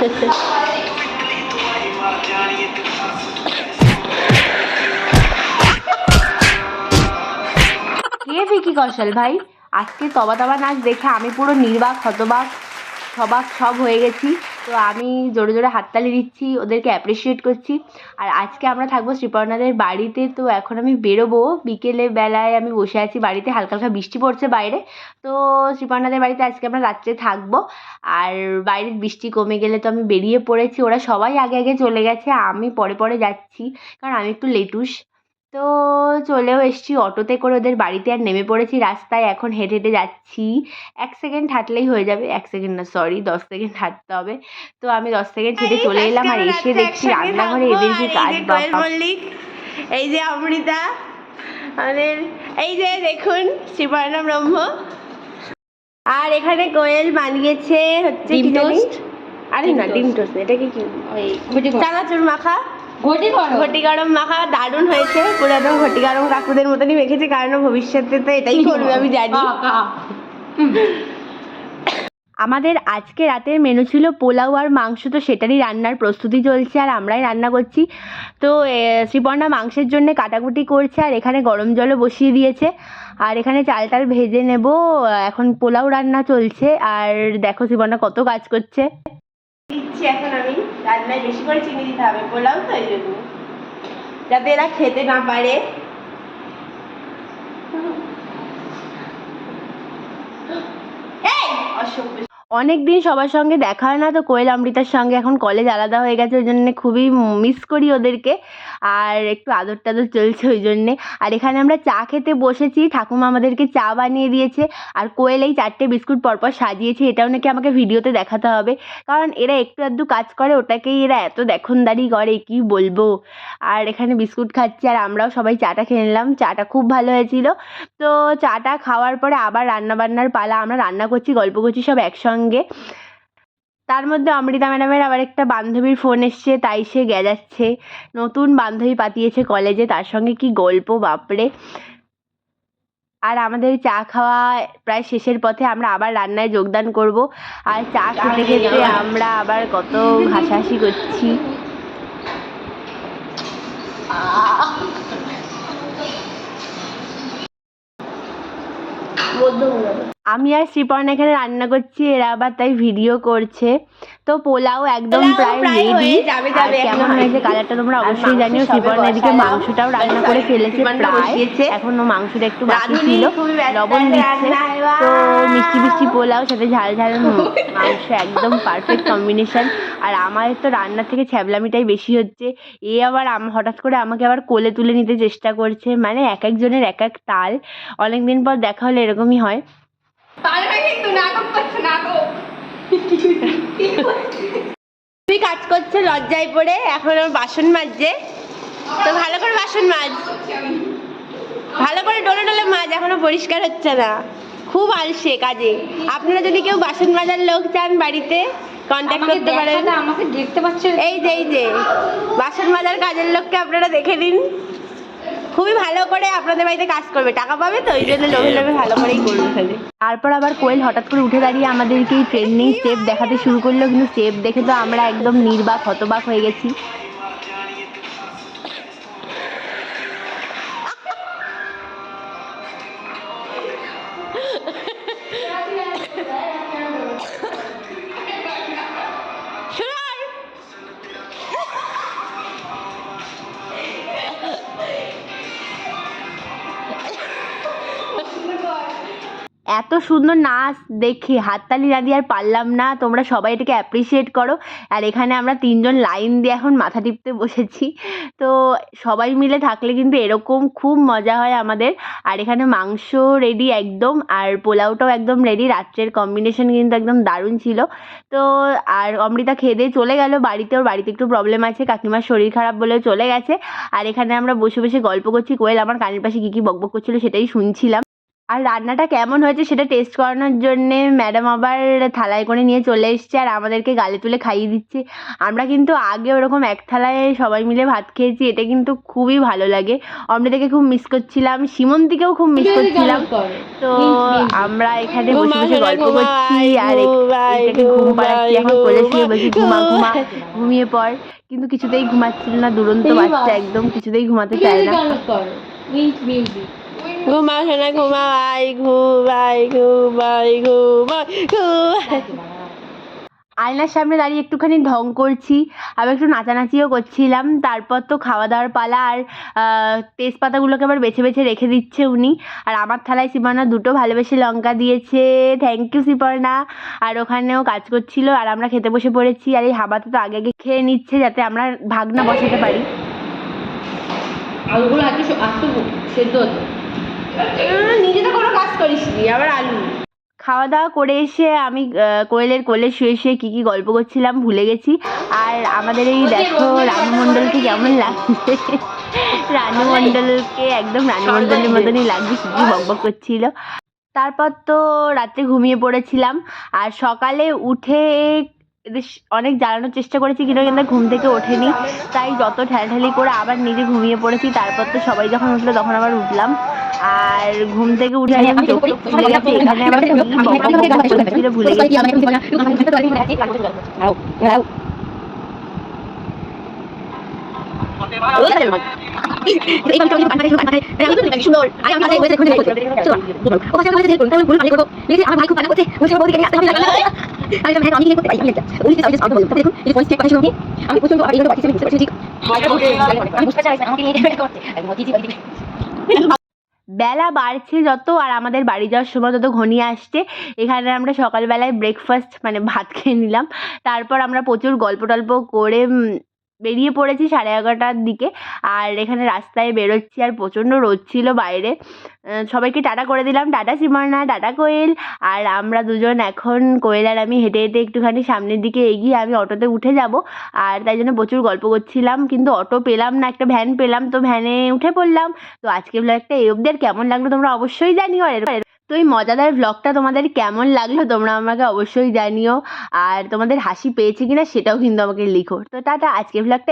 কে ভিকি কৌশল ভাই? আজকে তবা তবা নাচ দেখে আমি পুরো নির্বাক হতবাক সব হয়ে গেছি। তো আমি জোরে জোরে হাততালি দিচ্ছি, ওদেরকে অ্যাপ্রিসিয়েট করছি। আর আজকে আমরা থাকবো শ্রীপর্ণাদের বাড়িতে। তো এখন আমি বেরোবো, বিকেলে বেলায় আমি বসে আছি বাড়িতে, হালকা হালকা বৃষ্টি পড়ছে বাইরে। তো শ্রীপর্ণাদের বাড়িতে আজকে আমরা রাত্রে থাকবো। আর বাইরের বৃষ্টি কমে গেলে তো আমি বেরিয়ে পড়েছি, ওরা সবাই আগে আগে চলে গেছে, আমি পরে পরে যাচ্ছি, কারণ আমি একটু লেটুস। তো চলেও এসছি অটোতে করে ওদের বাড়িতে, আর নেমে পড়েছি রাস্তায়, এখন হেঁটে হেঁটে যাচ্ছি। 1 সেকেন্ড হাঁটলেই হয়ে যাবে, 1 সেকেন্ড না, সরি 10 সেকেন্ড হাঁটতে হবে। তো আমি 10 সেকেন্ড হেঁটে চলে এলাম, আর এসে দেখছি রান্নাঘরে এদের কি কাজ। মল্লিক, এই যে অমৃতা, আমাদের এই যে দেখুন শ্রীপর্ণা ব্রহ্ম, আর এখানে কোয়েল বানিয়েছে হচ্ছে ডিম টোস্ট। আরে না, ডিম টোস্ট, এটাকে কি চানাচুর মাখা, ঘটি গরম মাখা, দারুণ হয়েছে, পুরো একদম ঘটি গরম কাকুদের মতনই মেখেছে, কারণ ভবিষ্যতে তো এটাই করবে আমি জানি। আমাদের আজকে রাতের মেনু ছিল পোলাও আর মাংস, তো সেটারই রান্নার প্রস্তুতি চলছে, আর আমরাই রান্না করছি। তো শ্রীপর্ণা মাংসের জন্য কাটাকুটি করছে, আর এখানে গরম জলও বসিয়ে দিয়েছে, আর এখানে চাল টাল ভেজে নেব। এখন পোলাও রান্না চলছে, আর দেখো শ্রীপর্ণা কত কাজ করছে। দিচ্ছি এখন আমি, রান্নায় বেশি করে চিনি দিতে হবে, পোলাও তো এই জন্য, যাতে এরা খেতে না পারে। অনেকদিন সবার সঙ্গে দেখা হয় না, তো কোয়েল অমৃতার সঙ্গে এখন কলেজ আলাদা হয়ে গেছে, ওই জন্য খুবই মিস করি ওদেরকে, আর একটু আদর টাদর চলছে ওই জন্যে। আর এখানে আমরা চা খেতে বসেছি, ঠাকুমা আমাদেরকে চা বানিয়ে দিয়েছে, আর কোয়েল এই 4টে বিস্কুট পরপর সাজিয়েছে, এটাও নাকি আমাকে ভিডিওতে দেখাতে হবে, কারণ এরা একটু আধটু কাজ করে, ওটাকেই এরা এত দেখনদারি করে কি বলবো। আর এখানে বিস্কুট খাচ্ছি, আর আমরাও সবাই চাটা খেয়ে নিলাম, চাটা খুব ভালো হয়েছিল। তো চাটা খাওয়ার পরে আবার রান্নাবান্নার পালা, আমরা রান্না করছি, গল্প করছি সব একসঙ্গে। তার মধ্যে অমৃতা ম্যাডামের আবার একটা বান্ধবীর ফোন এসছে, তাই সে গেজাচ্ছে, নতুন বান্ধবী পাতিয়েছে কলেজে, তার সঙ্গে কি গল্প বাপরে। আর আমাদের চা খাওয়া প্রায় শেষের পথে, আমরা আবার রান্নায় যোগদান করব, আর চা খেতে খেতে আমরা আবার কত হাসাহাসি করছি। আমি আর শ্রীপর্ণা এখানে রান্না করছি, এরা আবার তাই ভিডিও করছে। তো পোলাও একদম প্রায় রেডি, আর কেমন হয়েছে কালারটা তোমরা অবশ্যই জানিও। শ্রীপর্ণা এদিকে মাংসটাও রান্না করে ফেলেছে প্রায়, এখনো মাংসটা একটু বাকি ছিল, লবণ দিচ্ছে। তো মিষ্টি মিষ্টি পোলাও সাথে ঝাল ঝাল মাংস, একদম পারফেক্ট কম্বিনেশন। আর আমার তো রান্নার থেকে ছ্যাবলামিটাই বেশি হচ্ছে, এ আবার হঠাৎ করে আমাকে আবার কোলে তুলে নিতে চেষ্টা করছে, মানে এক একজনের এক এক তাল। অনেকদিন পর দেখা হলে এরকমই হয়। তুই কাজ করছে লজ্জায় পড়ে, এখন আমার বাসন মাজছে, তো ভালো করে বাসন মাজ, ভালো করে ডলে ডলে মাজ, এখনো পরিষ্কার হচ্ছে না, খুব আলসে কাজে। আপনারা যদি কেউ বাসন মাজার লোক চান বাড়িতে, কন্ট্যাক্ট করতে পারেন। আমাকে দেখতে পাচ্ছেন, এই যে বাসন মাজার কাজের লোককে আপনারা দেখে নিন, খুবই ভালো করে আপনাদের বাড়িতে কাজ করবে, টাকা পাবে, তো ওই জন্য লোভে লোভে ভালো করেই করবে ফেলে। তারপর আবার কোয়েল হঠাৎ করে উঠে দাঁড়িয়ে আমাদেরকে এই ট্রেন্ডিং স্টেপ দেখাতে শুরু করলো, কিন্তু স্টেপ দেখে তো আমরা একদম নির্বাক হতবাক হয়ে গেছি। এত সুন্দর নাচ দেখে হাততালি না দিয়ে আর পারলাম না, তোমরা সবাই এটাকে অ্যাপ্রিসিয়েট করো। আর এখানে আমরা 3জন লাইন দিয়ে এখন মাথা টিপতে বসেছি, তো সবাই মিলে থাকলে কিন্তু এরকম খুব মজা হয় আমাদের। আর এখানে মাংস রেডি একদম, আর পোলাওটাও একদম রেডি, রাত্রের কম্বিনেশন কিন্তু একদম দারুণ ছিল। তো আর অমৃতা খেয়ে দিয়ে চলে গেল বাড়িতে, ওর বাড়িতে একটু প্রবলেম আছে, কাকিমার শরীর খারাপ বলে চলে গেছে। আর এখানে আমরা বসে বসে গল্প করছি, কোয়েল আমার কানের পাশে কী কী বকবক করছিল সেটাই শুনছিলাম। আর রান্নাটা কেমন হয়েছে সেটা টেস্ট করানোর জন্যে ম্যাডাম আবার থালায় করে নিয়ে চলে এসছে আর আমাদেরকে গালে তুলে খাইয়ে দিচ্ছে। আমরা কিন্তু আগে ওরকম এক থালায় সবাই মিলে ভাত খেয়েছি, এটা কিন্তু খুবই ভালো লাগে। অমৃতাকে খুব মিস করছিলাম, সীমন্তীকেও খুব মিস করছিলাম। তো আমরা এখানে বসে বসে গল্প করছি আর এটাকে ঘুম পাড়াচ্ছি, এখন কোলে শুয়ে বলছি ঘুমা ঘুমা, ঘুমিয়ে পড়। কিন্তু কিছুতেই ঘুমাচ্ছিল না, দুরন্ত বাচ্চা একদম কিছুতেই ঘুমাতে চায় না। ঘুমা সোনা ঘুমাই ঘুমাই ঘুমাই ঘুমাই ঘুমাই। আয়নার সামনে দাঁড়িয়ে একটুখানি ঢং করছি, আবার একটু নাচানাচিও করছিলাম। তারপর তো খাওয়া দাওয়ার পালা, আর তেজপাতাগুলোকে আবার বেছে বেছে রেখে দিচ্ছে উনি। আর আমার থালায় সিপর্ণা দুটো ভালোবেসে লঙ্কা দিয়েছে, থ্যাংক ইউ সিপর্ণা। আর ওখানেও কাজ করছিল আর আমরা খেতে বসে পড়েছি। আর এই হাবাতে তো আগে আগে খেয়ে নিচ্ছে যাতে আমরা ভাগ না বসাতে পারি। আলুগুলো আজকে সেদ্ধ হতো, নিজে তো কোনো কাজ করিস নি, আবার আলু। খাওয়া দাওয়া করে এসে আমি কোয়েলের কোলে শুয়ে শুয়ে কী কী গল্প করছিলাম ভুলে গেছি। আর আমাদের এই দেখো রানু মণ্ডলকে কেমন লাগছে, রানু মণ্ডলকে একদম রানু মণ্ডলের মতনই লাগছে, কী কী বকবক করছিল। তারপর তো রাত্রে ঘুমিয়ে পড়েছিলাম আর সকালে উঠে এদের অনেক জ্বালানোর চেষ্টা করেছি কিন্তু ঘুম থেকে ওঠেনি, তাই যত ঠেলাঠেলি করে আবার নিজে ঘুমিয়ে পড়েছি। তারপর তো সবাই যখন উঠলো তখন আবার উঠলাম আর ঘুম থেকে উঠে একদম চোখ খুলে গেছে। এখানে আবার কি বকবক করছিল ভুলে গেছি। বেলা বাড়ছে যত আর আমাদের বাড়ি যাওয়ার সময় তত ঘনিয়ে আসছে। এখানে আমরা সকালবেলায় ব্রেকফাস্ট মানে ভাত খেয়ে নিলাম। তারপর আমরা প্রচুর গল্প টল্প করে বেরিয়ে পড়েছি 11:30টার দিকে। আর এখানে রাস্তায় বেরোচ্ছি আর প্রচণ্ড রোদ ছিল বাইরে। সবাইকে টাটা করে দিলাম, টাটা সিপর্ণা, টাটা কোয়েল। আর আমরা দুজন এখন কোয়েল আর আমি হেঁটে হেঁটে একটুখানি সামনের দিকে এগিয়ে আমি অটোতে উঠে যাব। আর তাই জন্য প্রচুর গল্প করছিলাম কিন্তু অটো পেলাম না, একটা ভ্যান পেলাম, তো ভ্যানে উঠে পড়লাম। তো আজকের ব্লগটা এই অবধি, আর কেমন লাগলো তোমরা অবশ্যই জানিও। আর তো এই মজাদার ব্লগটা তোমাদের কেমন লাগলো তোমরা আমাকে অবশ্যই জানিও, আর তোমাদের হাসি পেয়েছে কিনা সেটাও কিন্তু আমাকে লিখো। তো টাটা, আজকের ব্লগটা